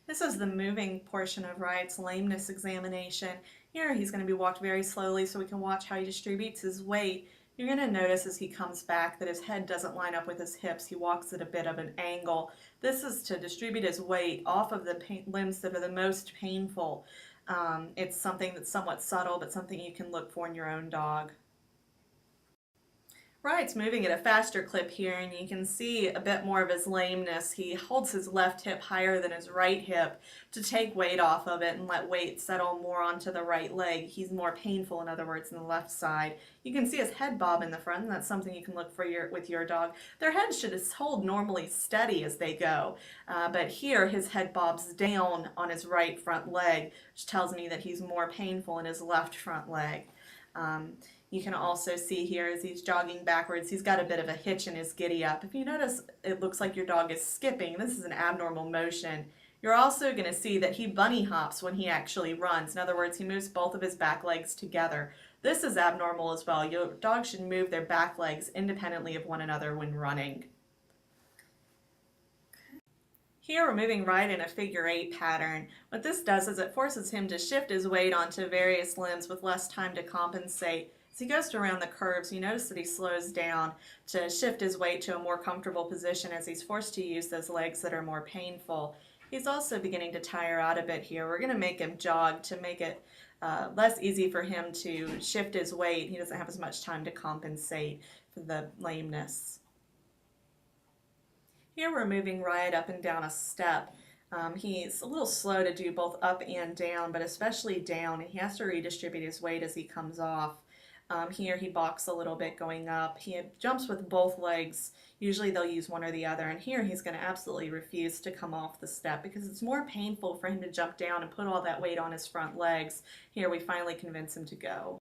This is the moving portion of Riot's lameness examination. Here he's going to be walked very slowly so we can watch how he distributes his weight. You're going to notice as he comes back that his head doesn't line up with his hips. He walks at a bit of an angle. This is to distribute his weight off of the limbs that are the most painful. It's something that's somewhat subtle, but something you can look for in your own dog. Riot's moving at a faster clip here, and you can see a bit more of his lameness. He holds his left hip higher than his right hip to take weight off of it and let weight settle more onto the right leg. He's more painful, in other words, than the left side. You can see his head bob in the front, and that's something you can look for with your dog. Their heads should hold normally steady as they go, but here his head bobs down on his right front leg, which tells me that he's more painful in his left front leg. You can also see here as he's jogging backwards, he's got a bit of a hitch in his giddy up. If you notice, it looks like your dog is skipping. This is an abnormal motion. You're also going to see that he bunny hops when he actually runs. In other words, he moves both of his back legs together. This is abnormal as well. Your dog should move their back legs independently of one another when running. Here we're moving right in a figure-8 pattern. What this does is it forces him to shift his weight onto various limbs with less time to compensate. As he goes around the curves, you notice that he slows down to shift his weight to a more comfortable position as he's forced to use those legs that are more painful. He's also beginning to tire out a bit here. We're going to make him jog to make it less easy for him to shift his weight. He doesn't have as much time to compensate for the lameness. Here we're moving Riot up and down a step. He's a little slow to do both up and down, but especially down, and he has to redistribute his weight as he comes off. Here he balks a little bit going up. He jumps with both legs. Usually they'll use one or the other, and here he's going to absolutely refuse to come off the step because it's more painful for him to jump down and put all that weight on his front legs. Here we finally convince him to go.